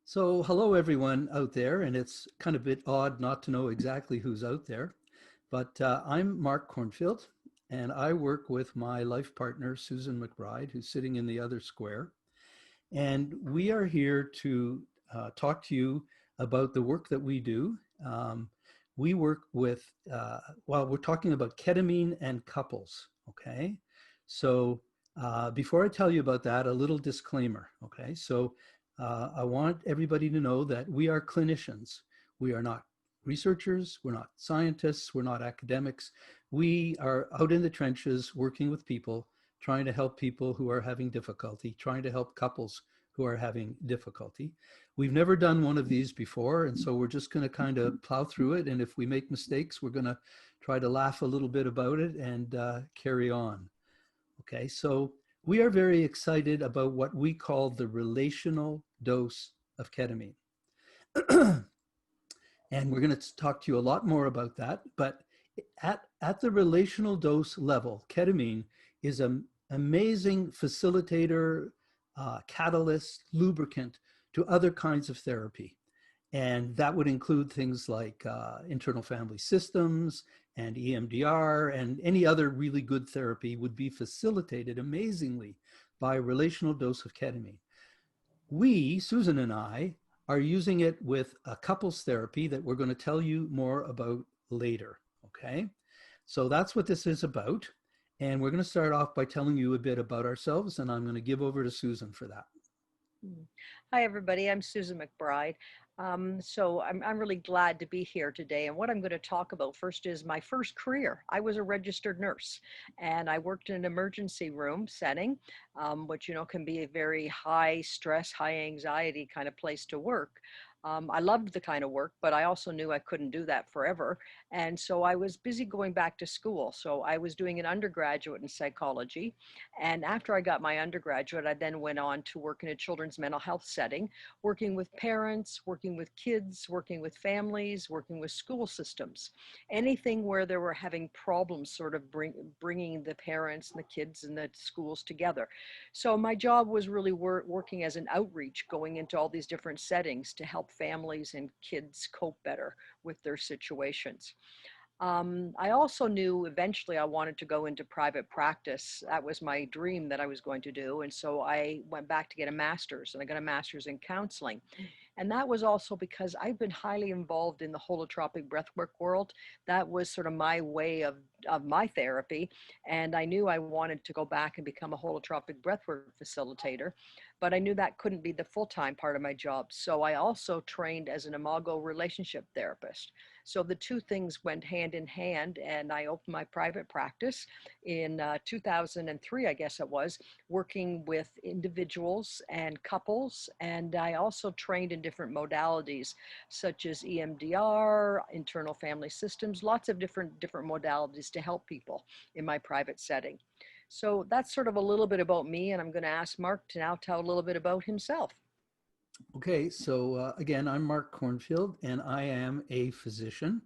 So, hello everyone out there, and it's kind of a bit odd not to know exactly who's out there, but I'm Mark Cornfield, and I work with my life partner, Susan McBride, who's sitting in the other square. And we are here to talk to you about the work that we do. We work with, well, we're talking about ketamine and couples, okay? So before I tell you about that, a little disclaimer, okay? So I want everybody to know that we are clinicians. We are not researchers, we're not scientists, we're not academics. We are out in the trenches working with people, trying to help people who are having difficulty, trying to help couples who are having difficulty. We've never done one of these before, and so we're just going to kind of plow through it. And if we make mistakes, we're going to try to laugh a little bit about it and carry on. Okay, so we are very excited about what we call the relational dose of ketamine. And we're going to talk to you a lot more about that. But at the relational dose level, ketamine is an amazing facilitator, catalyst, lubricant to other kinds of therapy. And that would include things like internal family systems and EMDR, and any other really good therapy would be facilitated amazingly by a relational dose of ketamine. We, Susan and I, are using it with a couples therapy that we're going to tell you more about later, okay? So that's what this is about. And we're going to start off by telling you a bit about ourselves, and I'm going to give over to Susan for that. Hi, everybody. I'm Susan McBride. I'm really glad to be here today. And what I'm going to talk about first is my first career. I was a registered nurse, and I worked in an emergency room setting, which, can be a very high stress, high anxiety kind of place to work. I loved the kind of work, but I also knew I couldn't do that forever. And so I was busy going back to school. So I was doing an undergraduate in psychology. And after I got my undergraduate, I then went on to work in a children's mental health setting, working with parents, working with kids, working with families, working with school systems, anything where they were having problems sort of bringing the parents and the kids and the schools together. So my job was really working as an outreach, going into all these different settings to help families and kids cope better with their situations. I also knew eventually I wanted to go into private practice. That was my dream that I was going to do. And so I went back to get a master's, and I got a master's in counseling. And that was also because I've been highly involved in the holotropic breathwork world. That was sort of my way of my therapy. And I knew I wanted to go back and become a holotropic breathwork facilitator, but I knew that couldn't be the full-time part of my job. So I also trained as an Imago relationship therapist. So the two things went hand in hand, and I opened my private practice in 2003, I guess it was, working with individuals and couples. And I also trained in different modalities, such as EMDR, internal family systems, lots of different modalities to help people in my private setting. So that's sort of a little bit about me, and I'm going to ask Mark to now tell a little bit about himself. Okay, so again, I'm Mark Cornfield, and I am a physician.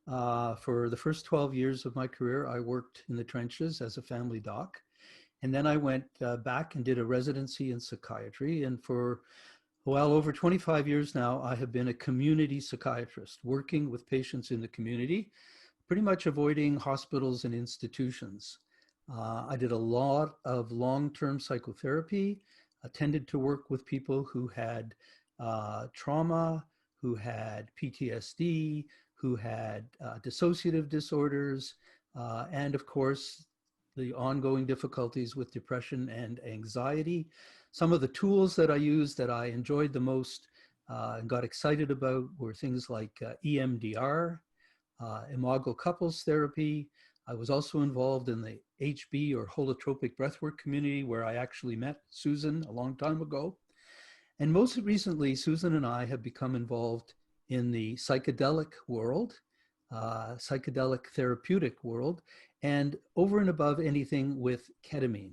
For the first 12 years of my career, I worked in the trenches as a family doc. And then I went back and did a residency in psychiatry. And for, well, over 25 years now, I have been a community psychiatrist, working with patients in the community, pretty much avoiding hospitals and institutions. I did a lot of long-term psychotherapy, tended to work with people who had trauma, who had PTSD, who had dissociative disorders, and of course, the ongoing difficulties with depression and anxiety. Some of the tools that I used that I enjoyed the most and got excited about were things like EMDR, Imago couples therapy. I was also involved in the HB or holotropic breathwork community, where I actually met Susan a long time ago. And most recently, Susan and I have become involved in the psychedelic world, psychedelic therapeutic world, and over and above anything with ketamine.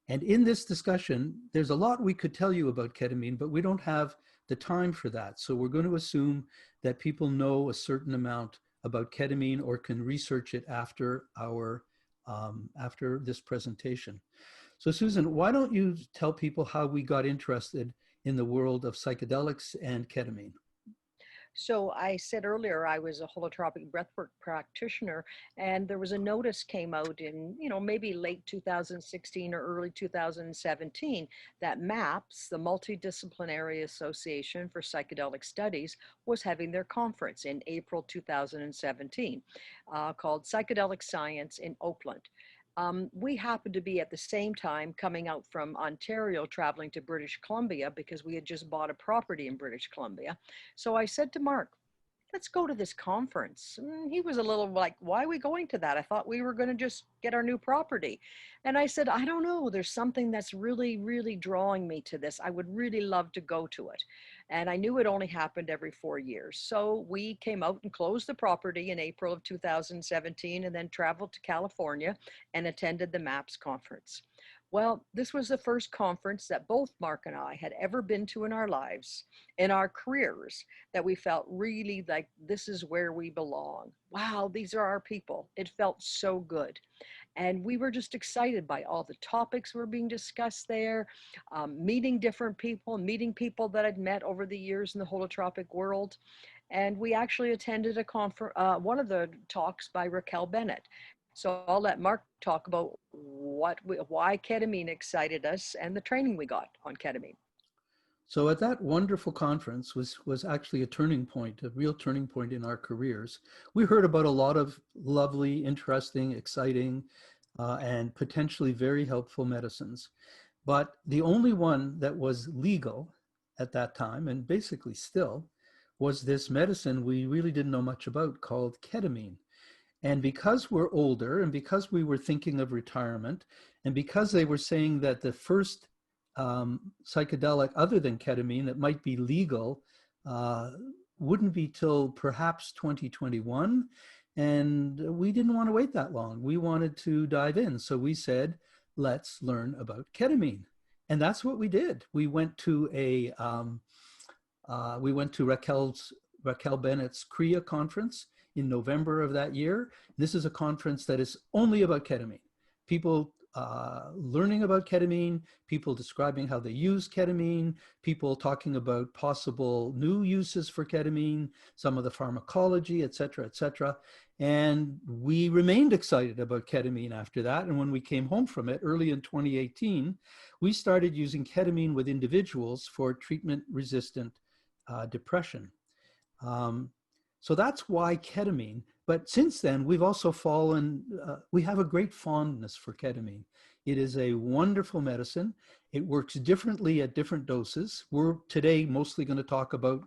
And in this discussion, there's a lot we could tell you about ketamine, but we don't have the time for that. So we're going to assume that people know a certain amount about ketamine or can research it after after this presentation. So Susan, why don't you tell people how we got interested in the world of psychedelics and ketamine. So I said earlier I was a holotropic breathwork practitioner, and there was a notice came out in, maybe late 2016 or early 2017 that MAPS, the Multidisciplinary Association for Psychedelic Studies, was having their conference in April 2017 called Psychedelic Science in Oakland. We happened to be at the same time coming out from Ontario, traveling to British Columbia because we had just bought a property in British Columbia. So I said to Mark, let's go to this conference. He was a little like, why are we going to that? I thought we were going to just get our new property. And I said, I don't know. There's something that's really, really drawing me to this. I would really love to go to it. And I knew it only happened every 4 years. So we came out and closed the property in April of 2017 and then traveled to California and attended the MAPS conference. Well, this was the first conference that both Mark and I had ever been to in our lives, in our careers, that we felt really like this is where we belong. Wow, these are our people. It felt so good. And we were just excited by all the topics were being discussed there, meeting different people, meeting people that I'd met over the years in the holotropic world. And we actually attended one of the talks by Raquel Bennett. So I'll let Mark talk about why ketamine excited us and the training we got on ketamine. So at that wonderful conference was actually a turning point, a real turning point in our careers. We heard about a lot of lovely, interesting, exciting, and potentially very helpful medicines. But the only one that was legal at that time, and basically still, was this medicine we really didn't know much about called ketamine. And because we're older and because we were thinking of retirement, and because they were saying that the first psychedelic other than ketamine that might be legal uh, wouldn't be till perhaps 2021. And we didn't want to wait that long. We wanted to dive in. So we said, let's learn about ketamine. And that's what we did. We went to Raquel Bennett's CREA conference in November of that year. This is a conference that is only about ketamine. People learning about ketamine, people describing how they use ketamine, people talking about possible new uses for ketamine, some of the pharmacology, et cetera, et cetera. And we remained excited about ketamine after that. And when we came home from it early in 2018, we started using ketamine with individuals for treatment-resistant depression. So that's why ketamine. But since then, we've also we have a great fondness for ketamine. It is a wonderful medicine. It works differently at different doses. We're today mostly going to talk about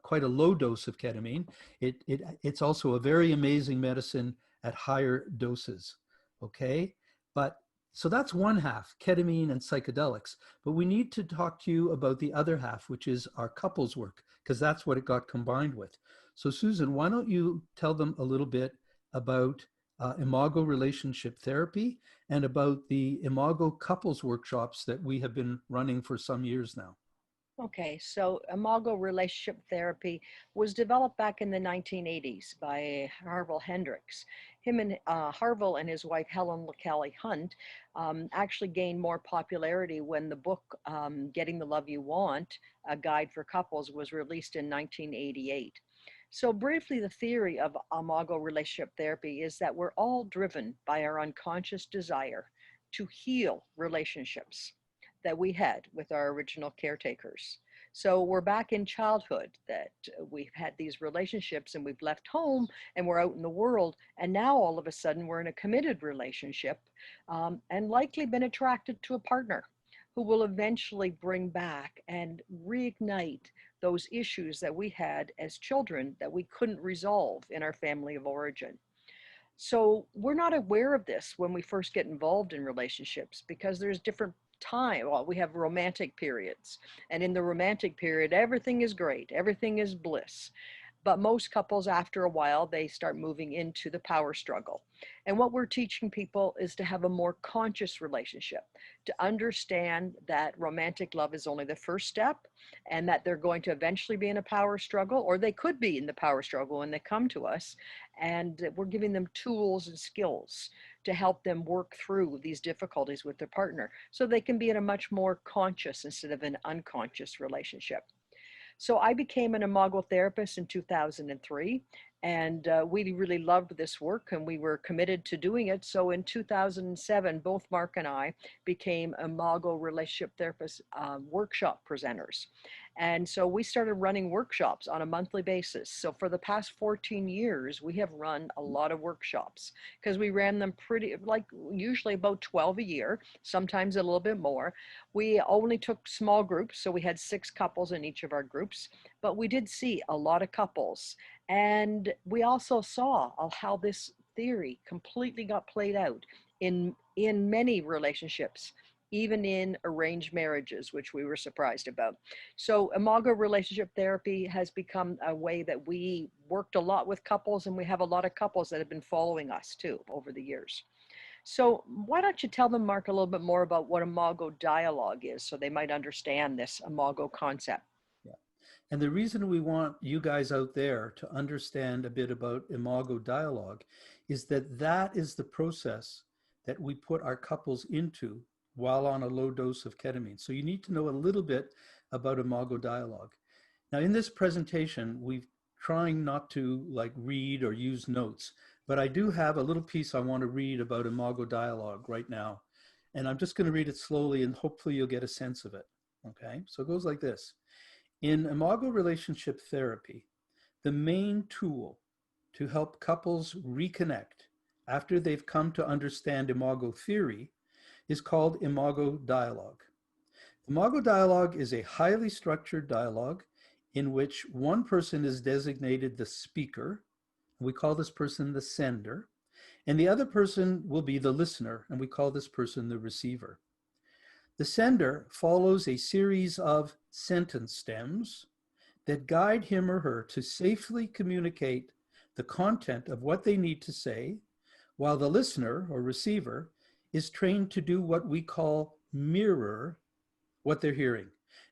quite a low dose of ketamine. It's also a very amazing medicine at higher doses, okay? But so that's one half, ketamine and psychedelics. But we need to talk to you about the other half, which is our couples work, because that's what it got combined with. So Susan, why don't you tell them a little bit about Imago relationship therapy and about the Imago couples workshops that we have been running for some years now. Okay, so Imago relationship therapy was developed back in the 1980s by Harville Hendricks. Him and Harville and his wife Helen LaCallie Hunt actually gained more popularity when the book Getting the Love You Want, A Guide for Couples, was released in 1988. So briefly, the theory of Imago relationship therapy is that we're all driven by our unconscious desire to heal relationships that we had with our original caretakers. So we're back in childhood, that we've had these relationships and we've left home and we're out in the world. And now all of a sudden we're in a committed relationship and likely been attracted to a partner who will eventually bring back and reignite those issues that we had as children that we couldn't resolve in our family of origin. So we're not aware of this when we first get involved in relationships because there's different time. Well, we have romantic periods, and in the romantic period, everything is great, everything is bliss. But most couples, after a while, they start moving into the power struggle. And what we're teaching people is to have a more conscious relationship, to understand that romantic love is only the first step, and that they're going to eventually be in a power struggle, or they could be in the power struggle when they come to us. And we're giving them tools and skills to help them work through these difficulties with their partner so they can be in a much more conscious instead of an unconscious relationship. So I became an Imago therapist in 2003, and we really loved this work and we were committed to doing it. So in 2007, both Mark and I became Imago relationship therapist workshop presenters. And so we started running workshops on a monthly basis. So for the past 14 years, we have run a lot of workshops because we ran them pretty, like usually about 12 a year, sometimes a little bit more. We only took small groups, so we had 6 couples in each of our groups, but we did see a lot of couples. And we also saw how this theory completely got played out in many relationships, even in arranged marriages, which we were surprised about. So Imago relationship therapy has become a way that we worked a lot with couples, and we have a lot of couples that have been following us too over the years. So why don't you tell them, Mark, a little bit more about what Imago dialogue is so they might understand this Imago concept? Yeah. And the reason we want you guys out there to understand a bit about Imago dialogue is that that is the process that we put our couples into while on a low dose of ketamine. So you need to know a little bit about Imago dialogue. Now, in this presentation, we're trying not to like read or use notes, but I do have a little piece I want to read about Imago dialogue right now. And I'm just going to read it slowly and hopefully you'll get a sense of it. Okay, so it goes like this. In Imago relationship therapy, the main tool to help couples reconnect after they've come to understand Imago theory is called Imago dialogue. Imago dialogue is a highly structured dialogue in which one person is designated the speaker. We call this person the sender, and the other person will be the listener, and we call this person the receiver. The sender follows a series of sentence stems that guide him or her to safely communicate the content of what they need to say, while the listener or receiver is trained to do what we call mirror what they're hearing.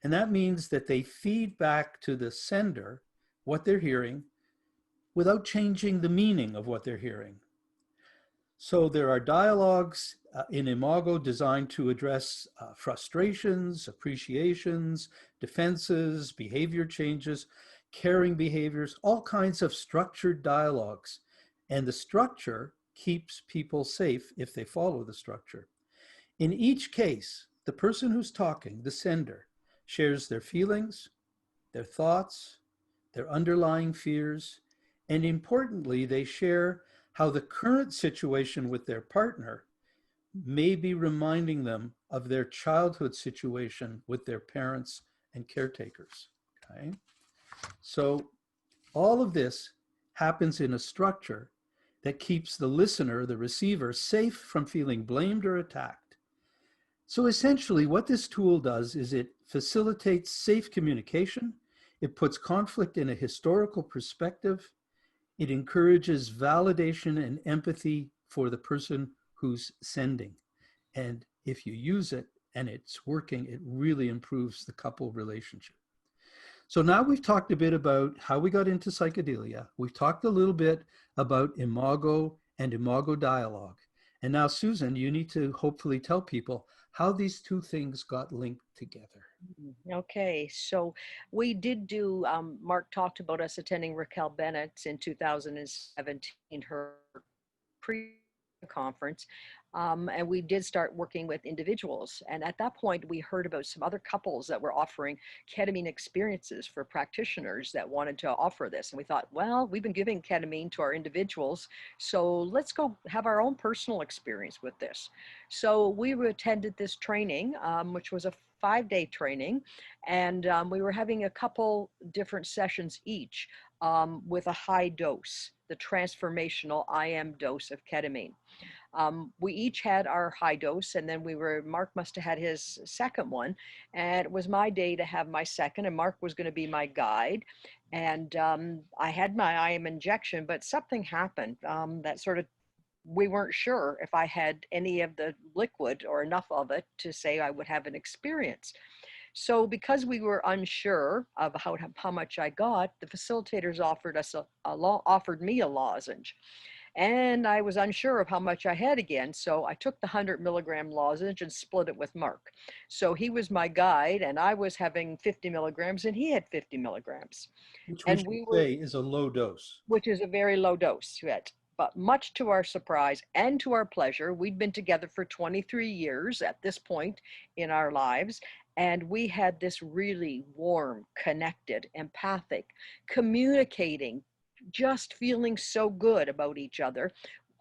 And that means that they feed back to the sender what they're hearing without changing the meaning of what they're hearing. So there are dialogues in Imago designed to address frustrations, appreciations, defenses, behavior changes, caring behaviors, all kinds of structured dialogues. And the structure keeps people safe if they follow the structure. In each case, the person who's talking, the sender, shares their feelings, their thoughts, their underlying fears, and importantly, they share how the current situation with their partner may be reminding them of their childhood situation with their parents and caretakers. Okay? So all of this happens in a structure that keeps the listener, the receiver, safe from feeling blamed or attacked. So essentially what this tool does is it facilitates safe communication, it puts conflict in a historical perspective, it encourages validation and empathy for the person who's sending. And if you use it and it's working, it really improves the couple relationship. So now we've talked a bit about how we got into psychedelia. We've talked a little bit about Imago and Imago dialogue. And now, Susan, you need to hopefully tell people how these two things got linked together. Okay, so we did do, Mark talked about us attending Raquel Bennett's in 2017, her pre conference. And we did start working with individuals. And at that point, we heard about some other couples that were offering ketamine experiences for practitioners that wanted to offer this. And we thought, well, we've been giving ketamine to our individuals, so let's go have our own personal experience with this. So we attended this training, which was a 5-day training, and we were having a couple different sessions each with a high dose, the transformational IM dose of ketamine. We each had our high dose, and then Mark must have had his second one, and it was my day to have my second, and Mark was going to be my guide. And I had my IM injection, but something happened that sort of we weren't sure if I had any of the liquid or enough of it to say I would have an experience. So because we were unsure of how much I got, the facilitators offered me a lozenge. And I was unsure of how much I had again. So I took the 100 milligram lozenge and split it with Mark. So he was my guide and I was having 50 milligrams and he had 50 milligrams. Which we And should we were, say is a low dose. which is a very low dose yet. But much to our surprise and to our pleasure, we'd been together for 23 years at this point in our lives. And we had this really warm, connected, empathic, communicating, just feeling so good about each other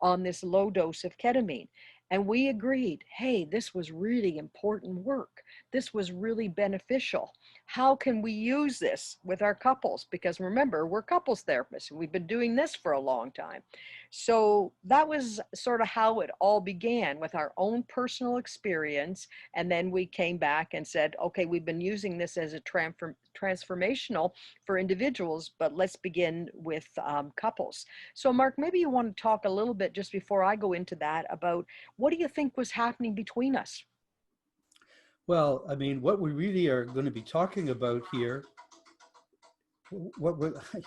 on this low dose of ketamine. And we agreed, hey, this was really important work. This was really beneficial. How can we use this with our couples? Because remember, we're couples therapists and we've been doing this for a long time. So that was sort of how it all began with our own personal experience. And then we came back and said, okay, we've been using this as a transformational for individuals, but let's begin with couples. So, Mark, maybe you want to talk a little bit just before I go into that about what do you think was happening between us? Well, I mean, what we really are going to be talking about here, what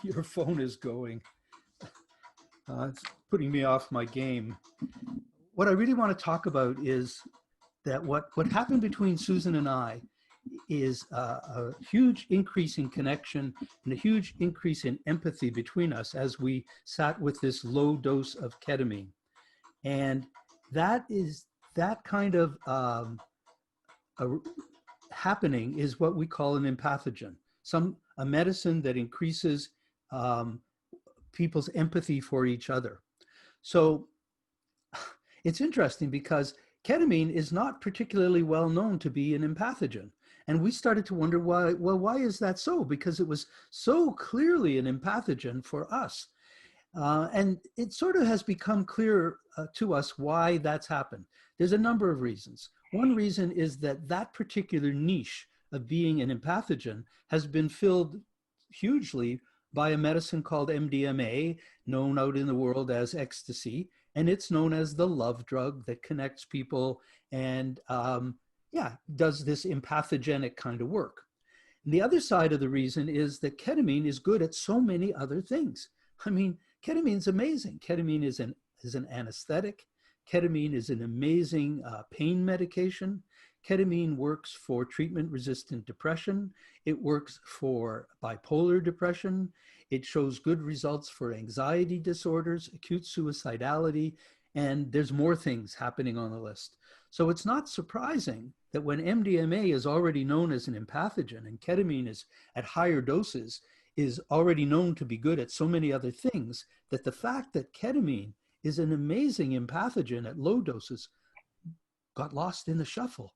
your phone is going, it's putting me off my game. What I really want to talk about is that what happened between Susan and I is a huge increase in connection and a huge increase in empathy between us as we sat with this low dose of ketamine. And that kind of a happening is what we call an empathogen, a medicine that increases um, people's empathy for each other. So it's interesting because ketamine is not particularly well known to be an empathogen. And we started to wonder why, well, why is that so? Because it was so clearly an empathogen for us. And it sort of has become clear to us why that's happened. There's a number of reasons. One reason is that that particular niche of being an empathogen has been filled hugely by a medicine called MDMA, known out in the world as ecstasy, and it's known as the love drug that connects people and yeah, does this empathogenic kind of work. And the other side of the reason is that ketamine is good at so many other things. I mean, ketamine's amazing. Ketamine is an anesthetic. Ketamine is an amazing pain medication. Ketamine works for treatment-resistant depression. It works for bipolar depression. It shows good results for anxiety disorders, acute suicidality, and there's more things happening on the list. So it's not surprising that when MDMA is already known as an empathogen and ketamine is at higher doses is already known to be good at so many other things, that the fact that ketamine is an amazing empathogen at low doses got lost in the shuffle.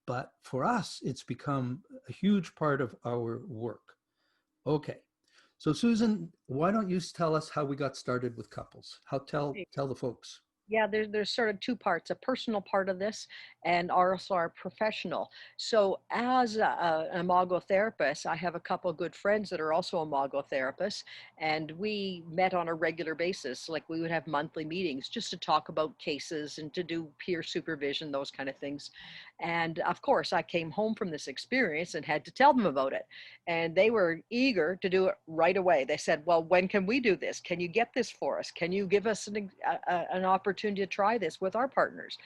But for us, it's become a huge part of our work. Okay. So Susan, why don't you tell us how we got started with couples? Tell the folks. Yeah, there's sort of two parts, a personal part of this and also our professional. So as an Imago therapist, I have a couple of good friends that are also Imago therapists, and we met on a regular basis. Like we would have monthly meetings just to talk about cases and to do peer supervision, those kind of things. And of course, I came home from this experience and had to tell them about it. And they were eager to do it right away. They said, well, when can we do this? Can you get this for us? Can you give us an opportunity to try this with our partners?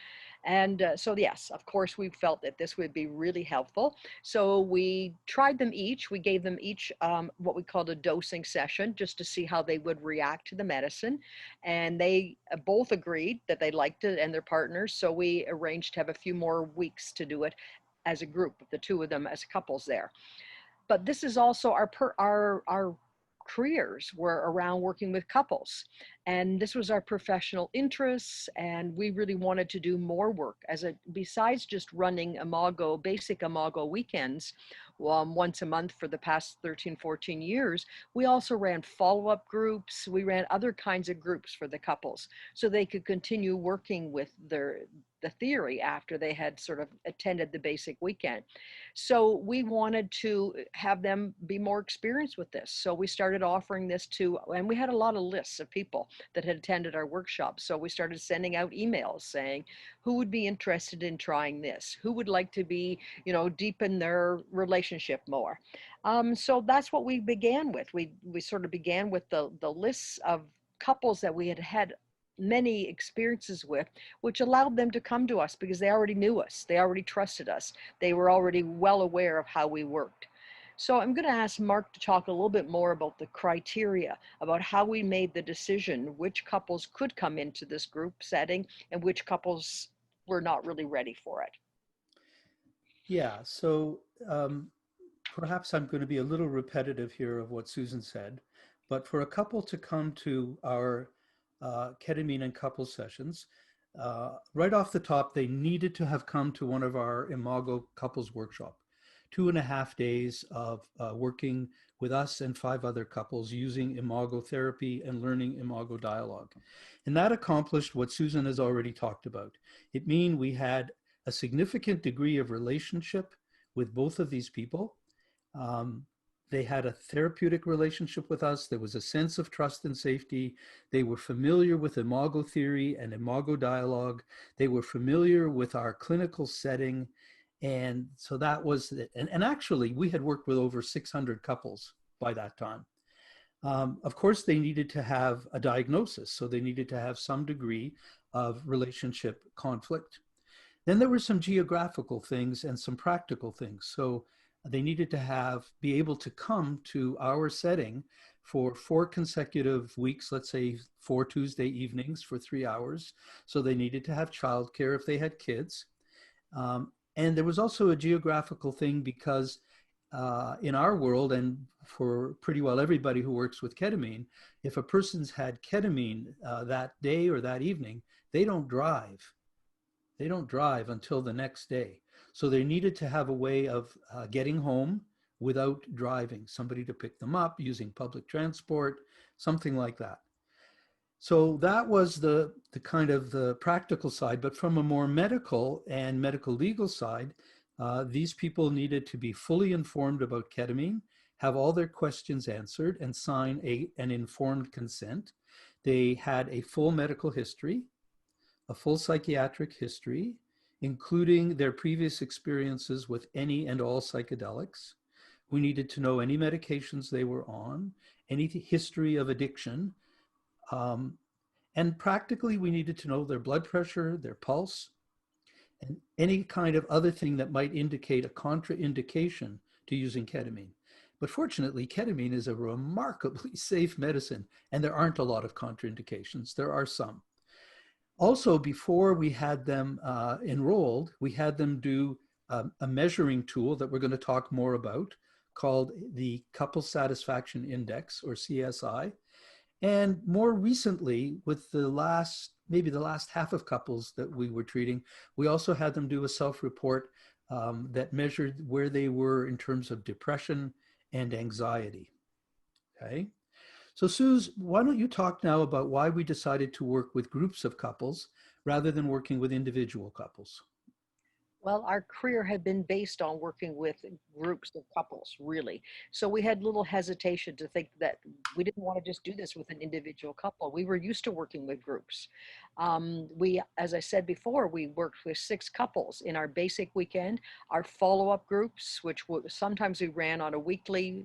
And so, yes, of course, we felt that this would be really helpful. So we tried them each. We gave them each what we called a dosing session just to see how they would react to the medicine. And they both agreed that they liked it and their partners. So we arranged to have a few more weeks to do it as a group, the two of them as couples there. But this is also our careers were around working with couples, and this was our professional interests, and we really wanted to do more work as a besides just running Imago basic Imago weekends once a month for the past 13, 14 years. We also ran follow-up groups. We ran other kinds of groups for the couples so they could continue working with the theory after they had sort of attended the basic weekend. So we wanted to have them be more experienced with this. So we started offering this to, and we had a lot of lists of people that had attended our workshops. So we started sending out emails saying, who would be interested in trying this? Who would like to be, deepen their relationship more? So that's what we began with. We sort of began with the lists of couples that we had had many experiences with, which allowed them to come to us because they already knew us, they already trusted us, they were already well aware of how we worked. So I'm going to ask Mark to talk a little bit more about the criteria, about how we made the decision which couples could come into this group setting and which couples were not really ready for it. Yeah, so perhaps I'm going to be a little repetitive here of what Susan said, but for a couple to come to our ketamine and couple sessions, right off the top, they needed to have come to one of our Imago couples workshop. 2.5 days of working with us and 5 other couples using Imago therapy and learning Imago dialogue. And that accomplished what Susan has already talked about. It means we had a significant degree of relationship with both of these people. Um, they had a therapeutic relationship with us. There was a sense of trust and safety. They were familiar with Imago theory and Imago dialogue. They were familiar with our clinical setting. And so that was it. And actually, we had worked with over 600 couples by that time. Of course, they needed to have a diagnosis. So they needed to have some degree of relationship conflict. Then there were some geographical things and some practical things. So they needed to be able to come to our setting for 4 consecutive weeks, let's say 4 Tuesday evenings for 3 hours. So they needed to have childcare if they had kids. And there was also a geographical thing because in our world, and for pretty well everybody who works with ketamine, if a person's had ketamine that day or that evening, they don't drive. They don't drive until the next day. So they needed to have a way of getting home without driving, somebody to pick them up using public transport, something like that. So that was the kind of the practical side. But from a more medical and medical legal side, these people needed to be fully informed about ketamine, have all their questions answered, and sign an informed consent. They had a full medical history, a full psychiatric history, including their previous experiences with any and all psychedelics. We needed to know any medications they were on, any history of addiction. And practically, we needed to know their blood pressure, their pulse, and any kind of other thing that might indicate a contraindication to using ketamine. But fortunately, ketamine is a remarkably safe medicine, and there aren't a lot of contraindications. There are some. Also, before we had them enrolled, we had them do a measuring tool that we're going to talk more about called the Couple Satisfaction Index, or CSI. And more recently, with maybe the last half of couples that we were treating, we also had them do a self-report that measured where they were in terms of depression and anxiety. Okay. So Suze, why don't you talk now about why we decided to work with groups of couples rather than working with individual couples? Well, our career had been based on working with groups of couples, really. So we had little hesitation to think that we didn't want to just do this with an individual couple. We were used to working with groups. As I said before, we worked with 6 couples in our basic weekend. Our follow-up groups, which sometimes we ran on a weekly,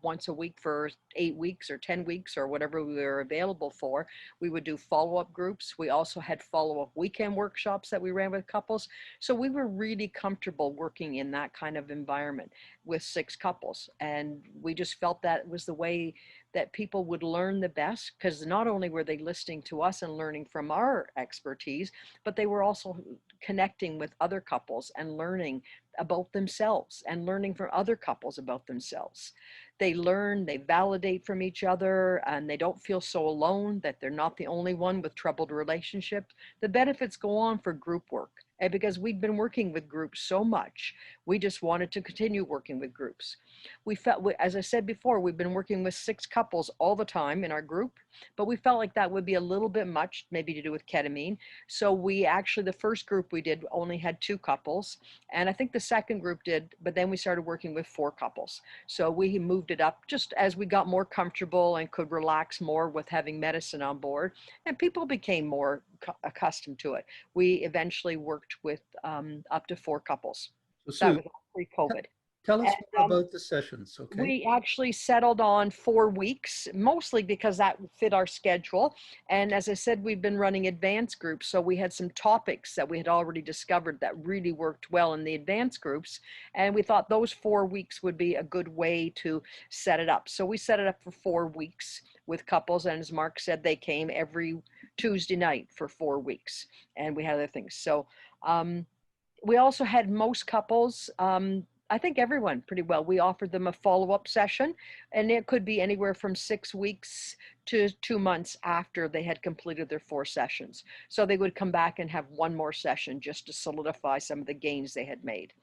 once a week for 8 weeks or 10 weeks or whatever we were available for. We would do follow-up groups. We also had follow-up weekend workshops that we ran with couples. So we were really comfortable working in that kind of environment with 6 couples. And we just felt that was the way that people would learn the best, because not only were they listening to us and learning from our expertise, but they were also connecting with other couples and learning about themselves and learning from other couples about themselves. They learn, they validate from each other, and they don't feel so alone that they're not the only one with troubled relationships. The benefits go on for group work And because we'd been working with groups so much, we just wanted to continue working with groups. We felt, as I said before, we've been working with 6 couples all the time in our group, but we felt like that would be a little bit much, maybe to do with ketamine. So we actually, the first group we did only had 2 couples, and I think the second group did, but then we started working with 4 couples. So we moved it up just as we got more comfortable and could relax more with having medicine on board, and people became more accustomed to it. We eventually worked with up to 4 couples. So That Sue, was t- pre-COVID. tell us And more about the sessions, okay? we actually settled on 4 weeks, mostly because that fit our schedule. And as I said, we've been running advanced groups. So we had some topics that we had already discovered that really worked well in the advanced groups. And we thought those 4 weeks would be a good way to set it up. So we set it up for 4 weeks with couples. And as Mark said, they came every Tuesday night for 4 weeks. And we had other things. So we also had most couples, I think everyone pretty well, we offered them a follow-up session, and it could be anywhere from 6 weeks to 2 months after they had completed their 4 sessions. So they would come back and have one more session just to solidify some of the gains they had made.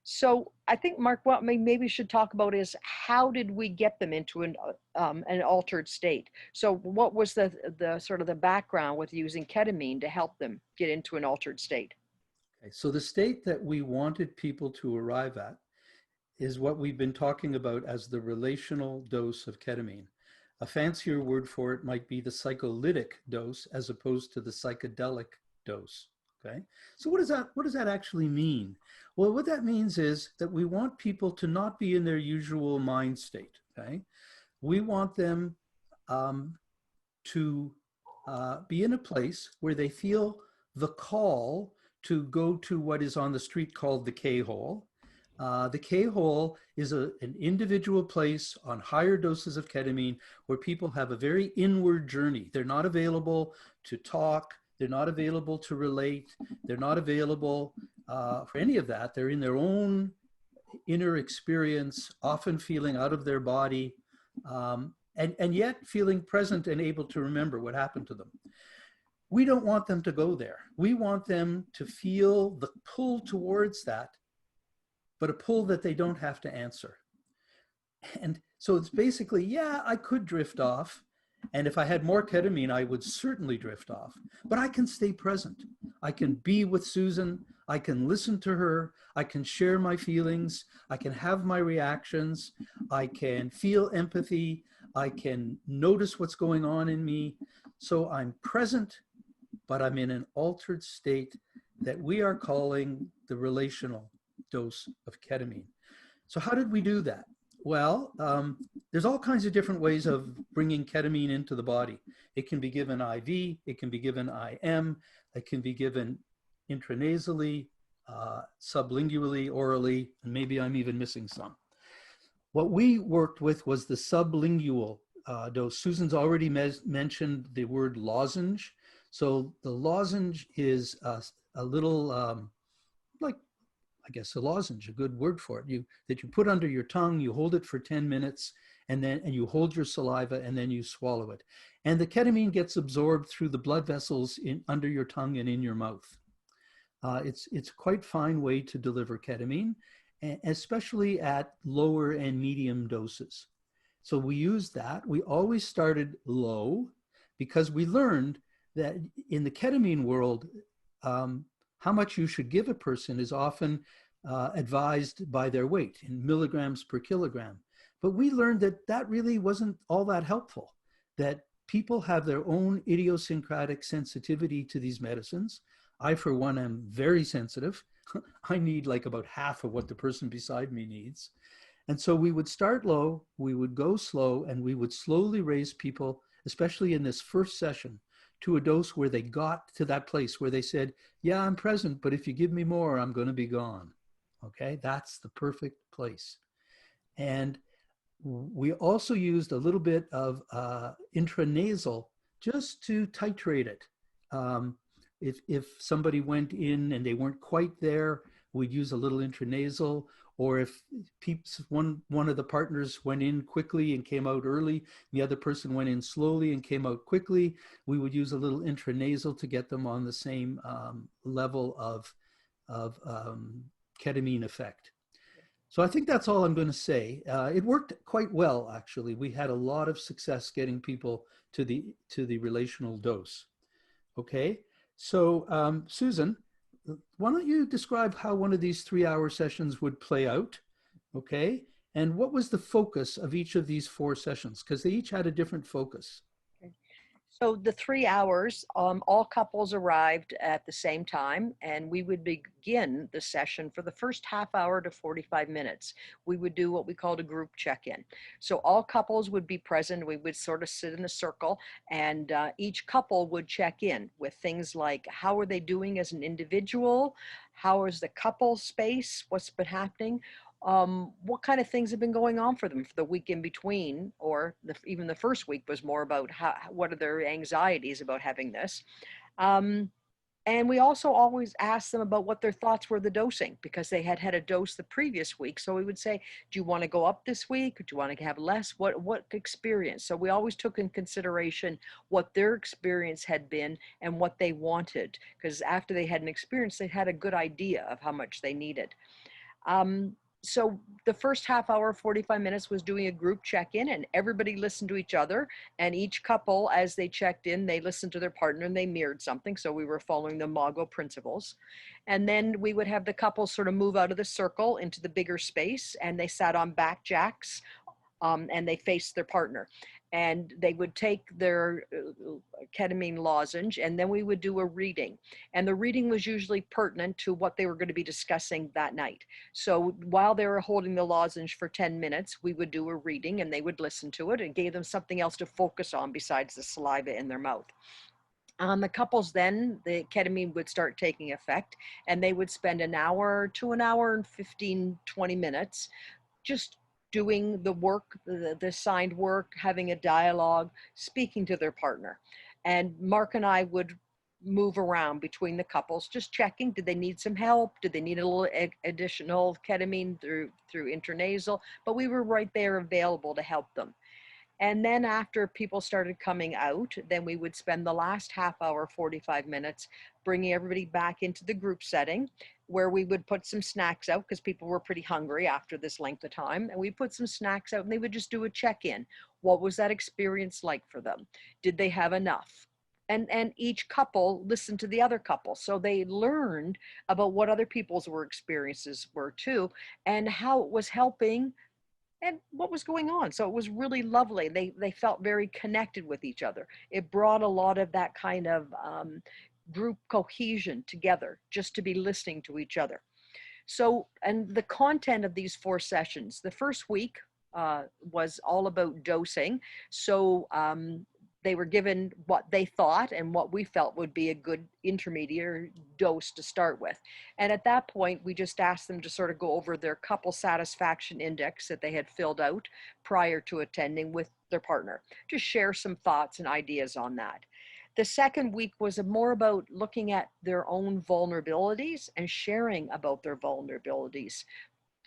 So I think, Mark, what maybe we should talk about is how did we get them into an altered state? So what was the sort of the background with using ketamine to help them get into an altered state? Okay, so the state that we wanted people to arrive at is what we've been talking about as the relational dose of ketamine. A fancier word for it might be the psycholytic dose as opposed to the psychedelic dose. Okay, so what does that actually mean? Well, what that means is that we want people to not be in their usual mind state. Okay, we want them to be in a place where they feel the call to go to what is on the street called the K-hole. The K-hole is an individual place on higher doses of ketamine where people have a very inward journey. They're not available to talk. They're not available to relate. They're not available for any of that. They're in their own inner experience, often feeling out of their body, and yet feeling present and able to remember what happened to them. We don't want them to go there. We want them to feel the pull towards that, but a pull that they don't have to answer. And so it's basically, yeah, I could drift off. And if I had more ketamine, I would certainly drift off. But I can stay present. I can be with Susan. I can listen to her. I can share my feelings. I can have my reactions. I can feel empathy. I can notice what's going on in me. So I'm present, but I'm in an altered state that we are calling the relational dose of ketamine. So how did we do that? Well, there's all kinds of different ways of bringing ketamine into the body. It can be given IV, it can be given IM, it can be given intranasally, sublingually, orally, and maybe I'm even missing some. What we worked with was the sublingual dose. Susan's already mentioned the word lozenge. So the lozenge is a little like, I guess, a lozenge, a good word for it, that you put under your tongue, you hold it for 10 minutes, and you hold your saliva, and then you swallow it. And the ketamine gets absorbed through the blood vessels under your tongue and in your mouth. It's a quite fine way to deliver ketamine, especially at lower and medium doses. So we used that. We always started low because we learned that in the ketamine world, how much you should give a person is often advised by their weight in milligrams per kilogram. But we learned that that really wasn't all that helpful, that people have their own idiosyncratic sensitivity to these medicines. I, for one, am very sensitive. I need like about half of what the person beside me needs. And so we would start low, we would go slow, and we would slowly raise people, especially in this first session, to a dose where they got to that place where they said, yeah, I'm present, but if you give me more, I'm going to be gone. Okay, that's the perfect place. And we also used a little bit of intranasal just to titrate it. If somebody went in and they weren't quite there, we'd use a little intranasal. Or if one of the partners went in quickly and came out early, the other person went in slowly and came out quickly, we would use a little intranasal to get them on the same level of of ketamine effect. So I think that's all I'm going to say. It worked quite well, actually. We had a lot of success getting people to the relational dose. Okay, so Susan, why don't you describe how one of these 3-hour sessions would play out? Okay, and what was the focus of each of these 4 sessions? Because they each had a different focus. So the 3 hours, all couples arrived at the same time, and we would begin the session for the first half hour to 45 minutes. We would do what we called a group check-in. So all couples would be present. We would sort of sit in a circle, and each couple would check in with things like, how are they doing as an individual? How is the couple space? What's been happening? What kind of things have been going on for them for the week in between, or even the first week was more about what are their anxieties about having this. Um, and we also always asked them about what their thoughts were the dosing, because they had had a dose the previous week. So we would say, do you want to go up this week? Or do you want to have less? What experience? So we always took in consideration what their experience had been and what they wanted, because after they had an experience, they had a good idea of how much they needed. Um, so the first half hour, 45 minutes was doing a group check-in, and everybody listened to each other, and each couple, as they checked in, they listened to their partner and they mirrored something. So we were following the Imago principles. And then we would have the couples sort of move out of the circle into the bigger space, and they sat on back jacks, and they faced their partner. And they would take their ketamine lozenge, and then we would do a reading. And the reading was usually pertinent to what they were going to be discussing that night. So while they were holding the lozenge for 10 minutes, we would do a reading, and they would listen to it and gave them something else to focus on besides the saliva in their mouth. On the couples, then the ketamine would start taking effect, and they would spend an hour to an hour and 15, 20 minutes just doing the work, the assigned work, having a dialogue, speaking to their partner. And Mark and I would move around between the couples, just checking, did they need some help? Did they need a little additional ketamine through intranasal? But we were right there available to help them. And then after people started coming out, then we would spend the last half hour, 45 minutes, bringing everybody back into the group setting, where we would put some snacks out because people were pretty hungry after this length of time. And we put some snacks out, and they would just do a check-in. What was that experience like for them? Did they have enough? And each couple listened to the other couple. So they learned about what other people's experiences were too, and how it was helping and what was going on. So it was really lovely. They felt very connected with each other. It brought a lot of that kind of group cohesion together, just to be listening to each other. So, and the content of these 4 sessions, the first week was all about dosing. So they were given what they thought and what we felt would be a good intermediate dose to start with. And at that point, we just asked them to sort of go over their couple satisfaction index that they had filled out prior to attending with their partner, to share some thoughts and ideas on that. The second week was more about looking at their own vulnerabilities and sharing about their vulnerabilities,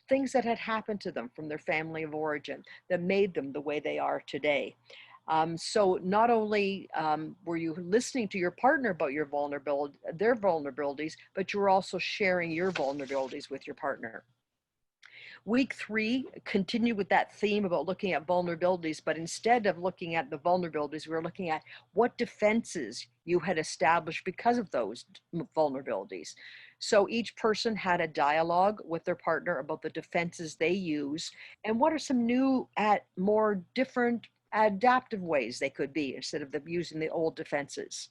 things that had happened to them from their family of origin that made them the way they are today. So not only were you listening to your partner about their vulnerabilities, but you were also sharing your vulnerabilities with your partner. Week 3 continued with that theme about looking at vulnerabilities, but instead of looking at the vulnerabilities, we were looking at what defenses you had established because of those vulnerabilities. So each person had a dialogue with their partner about the defenses they use, and what are some new, more different, adaptive ways they could be instead of using the old defenses.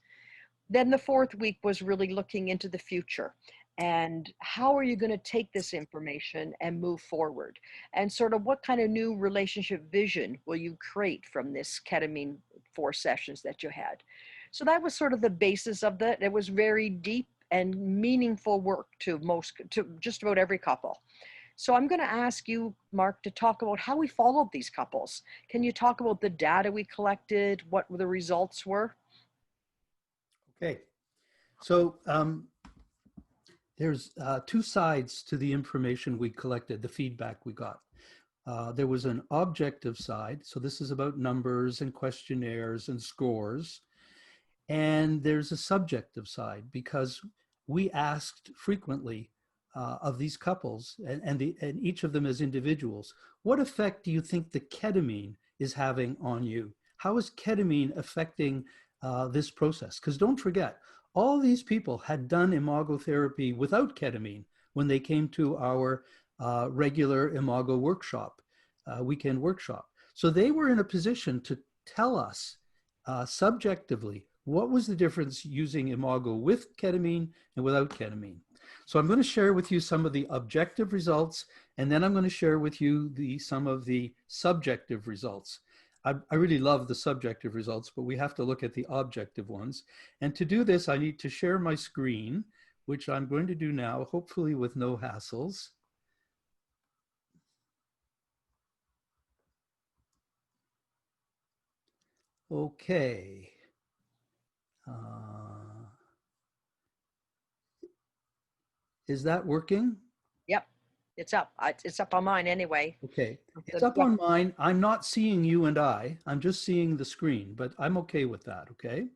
Then the 4th week was really looking into the future, and how are you going to take this information and move forward, and sort of what kind of new relationship vision will you create from this ketamine 4 sessions that you had. So that was sort of the basis of that. It was very deep and meaningful work to just about every couple. So I'm going to ask you, Mark, to talk about how we followed these couples. Can you talk about the data we collected, what the results were? Okay, so there's 2 sides to the information we collected, the feedback we got. There was an objective side, so this is about numbers and questionnaires and scores. And there's a subjective side, because we asked frequently, of these couples, and each of them as individuals, what effect do you think the ketamine is having on you? How is ketamine affecting this process? Because don't forget, all these people had done Imago therapy without ketamine when they came to our regular Imago workshop, weekend workshop. So they were in a position to tell us subjectively what was the difference using Imago with ketamine and without ketamine. So I'm going to share with you some of the objective results, and then I'm going to share with you some of the subjective results. I really love the subjective results, but we have to look at the objective ones. And to do this, I need to share my screen, which I'm going to do now, hopefully with no hassles. Okay. Is that working? Yep, it's up. It's up on mine anyway. Okay. It's up on mine. I'm not seeing you and I'm just seeing the screen, but I'm okay with that, okay?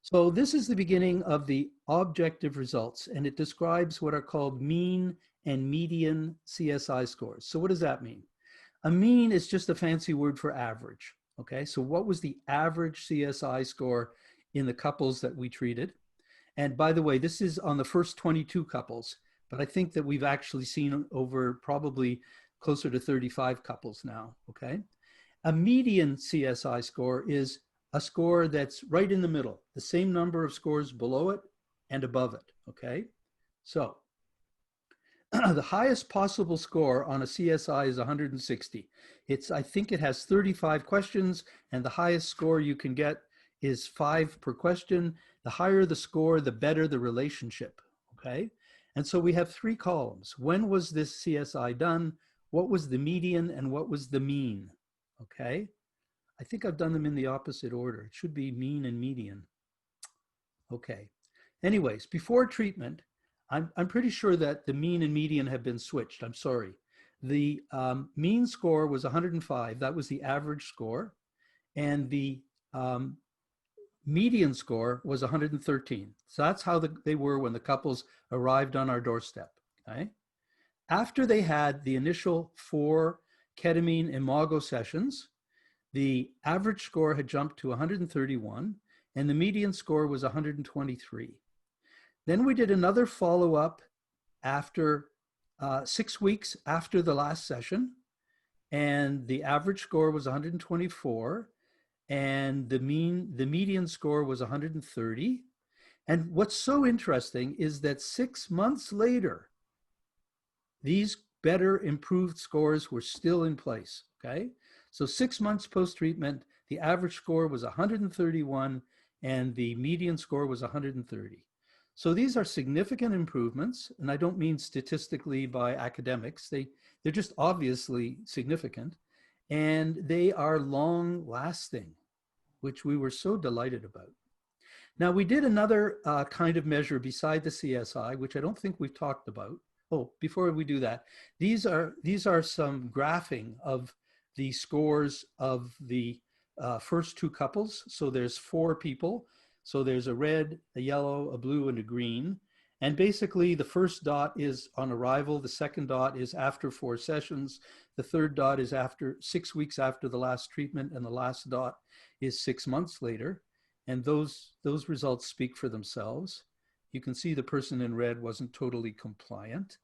So this is the beginning of the objective results, and it describes what are called mean and median CSI scores. So what does that mean? A mean is just a fancy word for average, okay? So what was the average CSI score in the couples that we treated? And by the way, this is on the first 22 couples, but I think that we've actually seen over probably closer to 35 couples now, okay? A median CSI score is a score that's right in the middle, the same number of scores below it and above it, okay? So the highest possible score on a CSI is 160. I think it has 35 questions, and the highest score you can get is 5 per question. The higher the score, the better the relationship, okay? And so we have 3 columns. When was this CSI done? What was the median and what was the mean, okay? I think I've done them in the opposite order. It should be mean and median. Okay. Anyways, before treatment, I'm pretty sure that the mean and median have been switched. I'm sorry. The mean score was 105. That was the average score. And the median score was 113. So that's how they were when the couples arrived on our doorstep. Okay. After they had the initial 4 ketamine Imago sessions, the average score had jumped to 131 and the median score was 123. Then we did another follow-up after 6 weeks after the last session, and the average score was 124 and the median score was 130. And what's so interesting is that 6 months later, these better improved scores were still in place, okay? So 6 months post-treatment, the average score was 131 and the median score was 130. So these are significant improvements, and I don't mean statistically by academics. They're just obviously significant, and they are long-lasting, which we were so delighted about. Now, we did another kind of measure beside the CSI, which I don't think we've talked about. Oh, before we do that, these are some graphing of the scores of the first 2 couples. So there's 4 people. So there's a red, a yellow, a blue, and a green. And basically the first dot is on arrival. The second dot is after 4 sessions. The third dot is after 6 weeks after the last treatment. And the last dot is 6 months later. And those results speak for themselves. You can see the person in red wasn't totally compliant.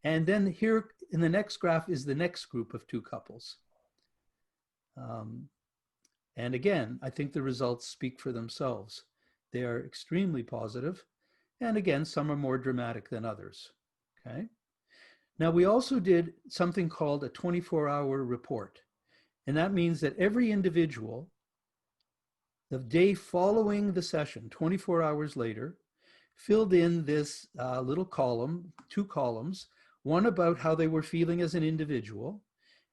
And then here in the next graph is the next group of 2 couples. And again, I think the results speak for themselves. They are extremely positive. And again, some are more dramatic than others, okay? Now, we also did something called a 24-hour report. And that means that every individual, the day following the session, 24 hours later, filled in this little column, 2 columns, one about how they were feeling as an individual,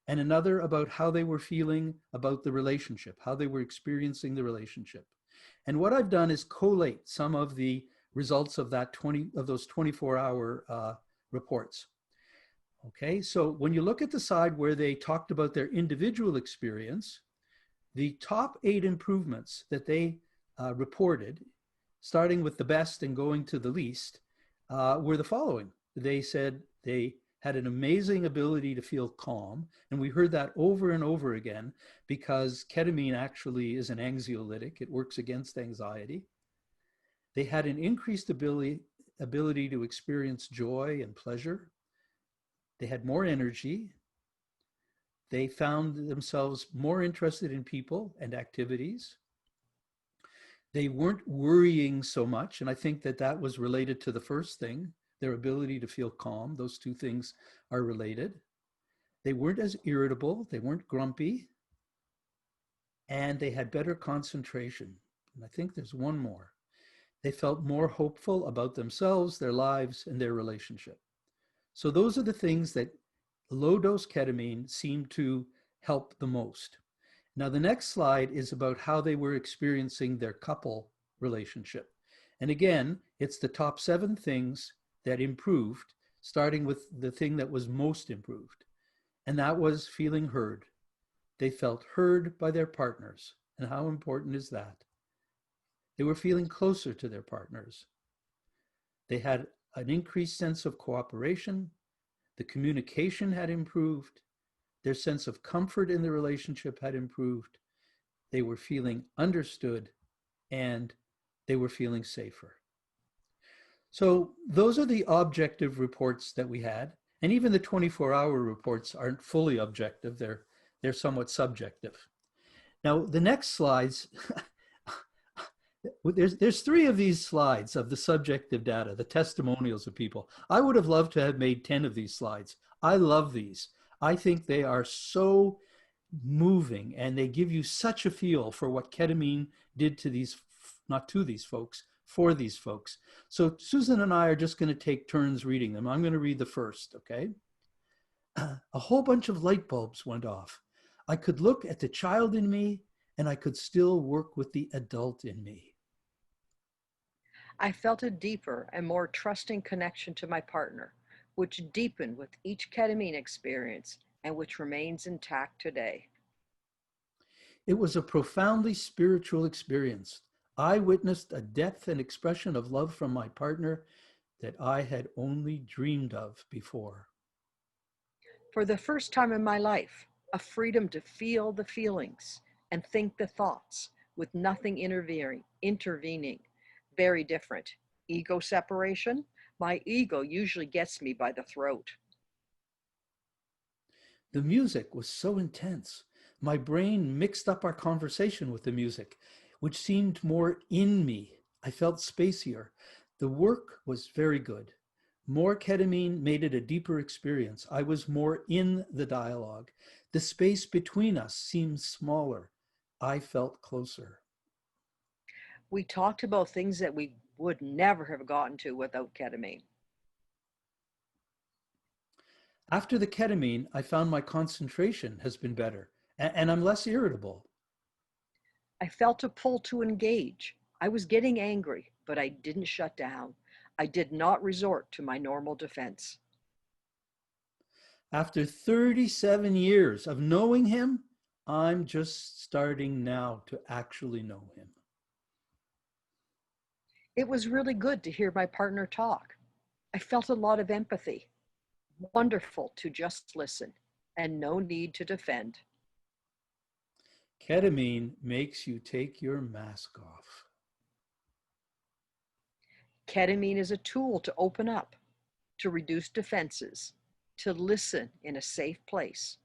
and another about how they were feeling about the relationship, how they were experiencing the relationship. And what I've done is collate some of the results of those 24-hour reports. Okay, so when you look at the side where they talked about their individual experience, the top 8 improvements that they reported, starting with the best and going to the least, were the following. They said they had an amazing ability to feel calm. And we heard that over and over again because ketamine actually is an anxiolytic. It works against anxiety. They had an increased ability to experience joy and pleasure. They had more energy. They found themselves more interested in people and activities. They weren't worrying so much. And I think that that was related to the first thing, their ability to feel calm. Those two things are related. They weren't as irritable. They weren't grumpy. And they had better concentration. And I think there's one more. They felt more hopeful about themselves, their lives, and their relationship. So those are the things that low dose ketamine seemed to help the most. Now, the next slide is about how they were experiencing their couple relationship. And again, it's the top 7 things that improved, starting with the thing that was most improved. And that was feeling heard. They felt heard by their partners. And how important is that? They were feeling closer to their partners. They had an increased sense of cooperation. The communication had improved. Their sense of comfort in the relationship had improved. They were feeling understood and they were feeling safer. So those are the objective reports that we had. And even the 24-hour reports aren't fully objective. They're somewhat subjective. Now, the next slides, there's 3 of these slides of the subjective data, the testimonials of people. I would have loved to have made 10 of these slides. I love these. I think they are so moving and they give you such a feel for what ketamine did to these, not to these folks, for these folks. So Susan and I are just going to take turns reading them. I'm going to read the first, okay? A whole bunch of light bulbs went off. I could look at the child in me and I could still work with the adult in me. I felt a deeper and more trusting connection to my partner, which deepened with each ketamine experience and which remains intact today. It was a profoundly spiritual experience. I witnessed a depth and expression of love from my partner that I had only dreamed of before. For the first time in my life, a freedom to feel the feelings and think the thoughts with nothing intervening. Very different. Ego separation. My ego usually gets me by the throat. The music was so intense. My brain mixed up our conversation with the music, which seemed more in me. I felt spacier. The work was very good. More ketamine made it a deeper experience. I was more in the dialogue. The space between us seemed smaller. I felt closer. We talked about things that we would never have gotten to without ketamine. After the ketamine, I found my concentration has been better and I'm less irritable. I felt a pull to engage. I was getting angry, but I didn't shut down. I did not resort to my normal defense. After 37 years of knowing him, I'm just starting now to actually know him. It was really good to hear my partner talk. I felt a lot of empathy. Wonderful to just listen and no need to defend. Ketamine makes you take your mask off. Ketamine is a tool to open up, to reduce defenses, to listen in a safe place.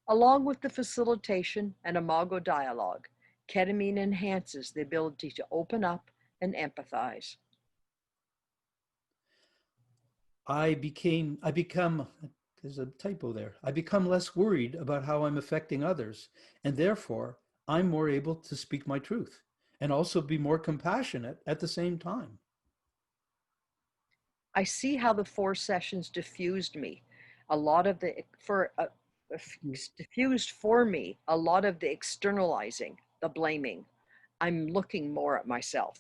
Along with the facilitation and Imago dialogue, ketamine enhances the ability to open up and empathize. There's a typo there. I become less worried about how I'm affecting others, and therefore I'm more able to speak my truth and also be more compassionate at the same time. I see how the 4 sessions diffused me. A lot of the for diffused for me a lot of the externalizing, the blaming. I'm looking more at myself.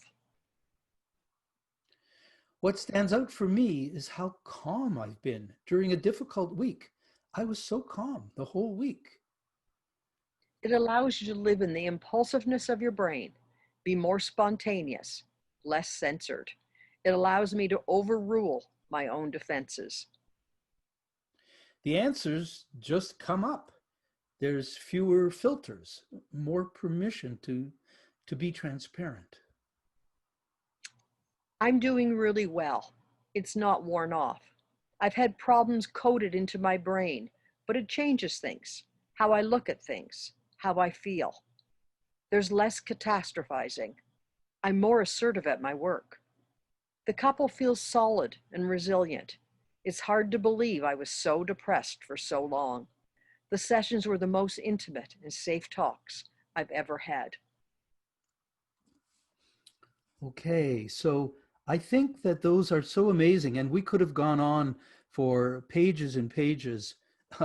What stands out for me is how calm I've been during a difficult week. I was so calm the whole week. It allows you to live in the impulsiveness of your brain, be more spontaneous, less censored. It allows me to overrule my own defenses. The answers just come up. There's fewer filters, more permission to be transparent. I'm doing really well. It's not worn off. I've had problems coded into my brain, but it changes things, how I look at things, how I feel. There's less catastrophizing. I'm more assertive at my work. The couple feels solid and resilient. It's hard to believe I was so depressed for so long. The sessions were the most intimate and safe talks I've ever had. Okay, so I think that those are so amazing, and we could have gone on for pages and pages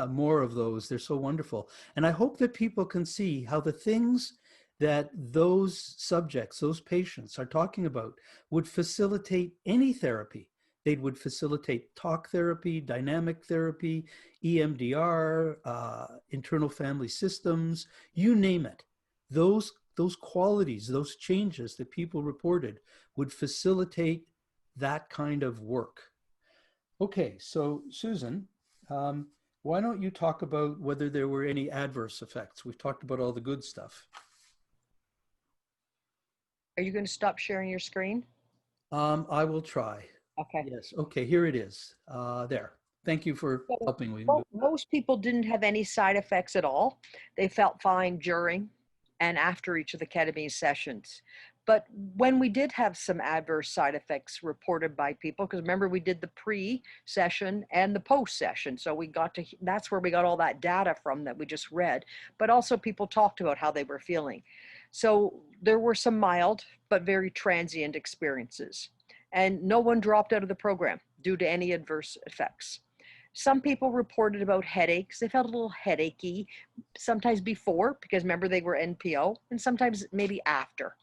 more of those. They're so wonderful. And I hope that people can see how the things that those subjects, those patients are talking about would facilitate any therapy. They would facilitate talk therapy, dynamic therapy, EMDR, internal family systems, you name it. Those qualities, those changes that people reported would facilitate that kind of work. Okay, so Susan, um, why don't you talk about whether there were any adverse effects? We've talked about all the good stuff. Are you going to stop sharing your screen? I will try. Okay. Yes, okay, here it is. There. Thank you for So helping me move. most people didn't have any side effects at all. They felt fine during and after each of the ketamine sessions. But when we did have some adverse side effects reported by people, because remember we did the pre-session and the post-session, so we got to, that's where we got all that data from that we just read, but also people talked about how they were feeling. So there were some mild but very transient experiences, and no one dropped out of the program due to any adverse effects. Some people reported about headaches. They felt a little headachy, sometimes before, because remember they were NPO, and sometimes maybe after.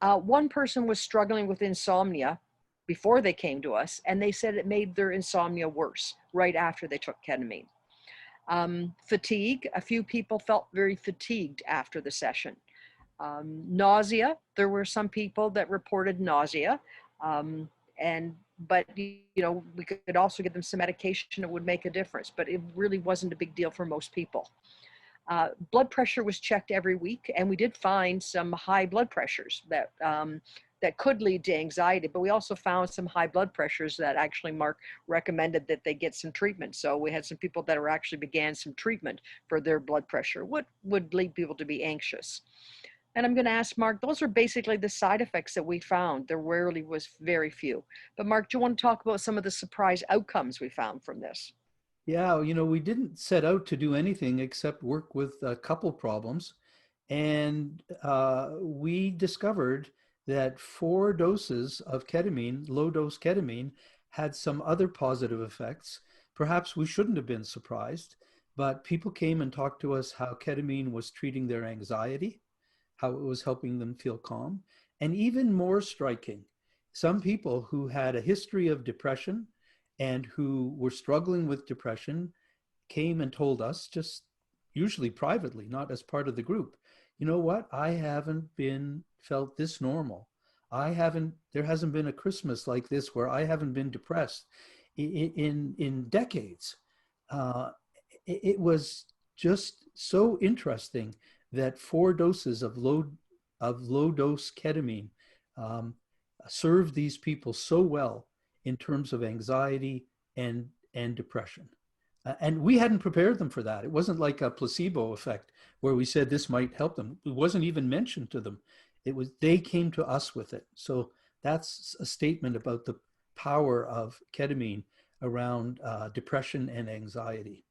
One person was struggling with insomnia before they came to us, and they said it made their insomnia worse right after they took ketamine. Fatigue, a few people felt very fatigued after the session. Nausea, there were some people that reported nausea. Um, and but we could also give them some medication that would make a difference, but it really wasn't a big deal for most people. Blood pressure was checked every week, and we did find some high blood pressures that could lead to anxiety, but we also found some high blood pressures that actually Mark recommended that they get some treatment. So we had some people that actually began some treatment for their blood pressure, what would lead people to be anxious. And I'm going to ask Mark, those are basically the side effects that we found. There rarely was very few. But Mark, do you want to talk about some of the surprise outcomes we found from this? Yeah, we didn't set out to do anything except work with couple problems. And we discovered that 4 doses of ketamine, low dose ketamine, had some other positive effects. Perhaps we shouldn't have been surprised, but people came and talked to us how ketamine was treating their anxiety, how it was helping them feel calm. And even more striking, some people who had a history of depression and who were struggling with depression came and told us, just usually privately, not as part of the group, you know what? I haven't been felt this normal. There hasn't been a Christmas like this where I haven't been depressed in decades. Uh, it was just so interesting that 4 doses of low dose ketamine um, served these people so well in terms of anxiety and depression. And we hadn't prepared them for that. It wasn't like a placebo effect where we said this might help them. It wasn't even mentioned to them. It was they came to us with it. So that's a statement about the power of ketamine around depression and anxiety.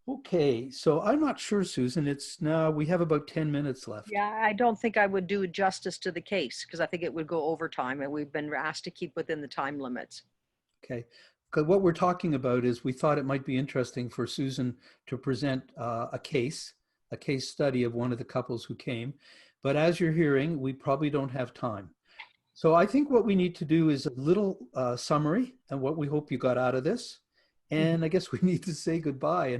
Okay, so I'm not sure, Susan. It's now we have about 10 minutes left. Yeah, I don't think I would do justice to the case because I think it would go over time, and we've been asked to keep within the time limits. Okay, because what we're talking about is we thought it might be interesting for Susan to present a case study of one of the couples who came. But as you're hearing, we probably don't have time. So I think what we need to do is a little summary and what we hope you got out of this. Mhm. And I guess we need to say goodbye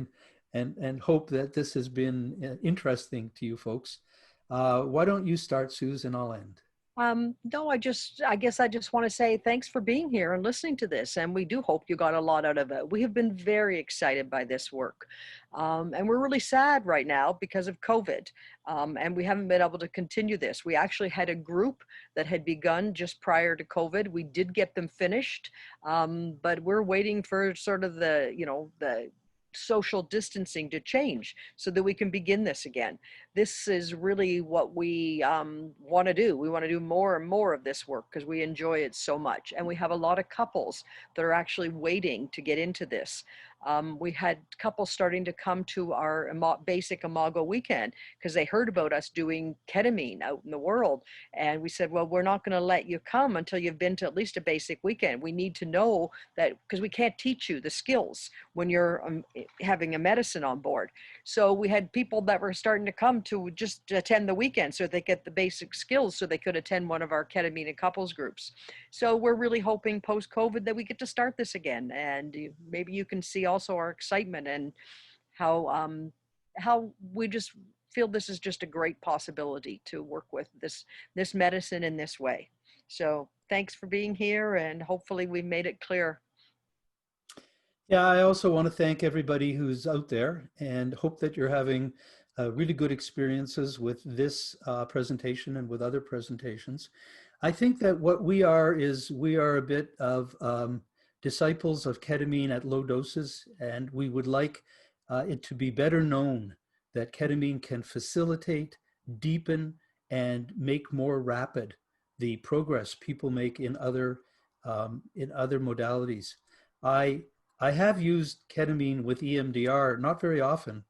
and hope that this has been interesting to you folks. Why don't you start, Susan? I'll end. No, I guess I just want to say thanks for being here and listening to this. And we do hope you got a lot out of it. We have been very excited by this work. And we're really sad right now because of COVID. And we haven't been able to continue this. We actually had a group that had begun just prior to COVID. We did get them finished, but we're waiting for sort of the social distancing to change so that we can begin this again. This is really what we want to do. We want to do more and more of this work because we enjoy it so much. And we have a lot of couples that are actually waiting to get into this. We had couples starting to come to our basic Imago weekend because they heard about us doing ketamine out in the world. And we said, well, we're not going to let you come until you've been to at least a basic weekend. We need to know that, because we can't teach you the skills when you're having a medicine on board. So we had people that were starting to come to just attend the weekend so they get the basic skills so they could attend one of our ketamine and couples groups. So we're really hoping post-COVID that we get to start this again. And maybe you can see also our excitement and how we just feel this is just a great possibility to work with this medicine in this way. So thanks for being here, and hopefully we made it clear. Yeah, I also want to thank everybody who's out there and hope that you're having really good experiences with this presentation and with other presentations. I think that what we are is we are a bit of disciples of ketamine at low doses, and we would like it to be better known that ketamine can facilitate, deepen, and make more rapid the progress people make in other modalities. I I have used ketamine with EMDR, not very often,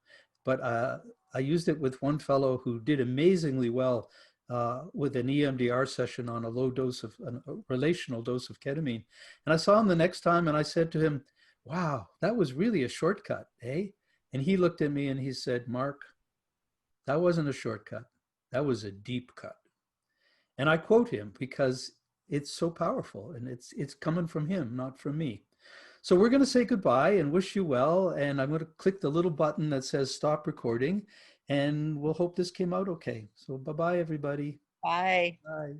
but I used it with one fellow who did amazingly well with an EMDR session on a low dose of a relational dose of ketamine. And I saw him the next time and I said to him, wow, that was really a shortcut, eh? And he looked at me and he said, Mark, that wasn't a shortcut. That was a deep cut. And I quote him because it's so powerful and it's coming from him, not from me. So we're going to say goodbye and wish you well. And I'm going to click the little button that says stop recording. And we'll hope this came out okay. So bye-bye, everybody. Bye. Bye.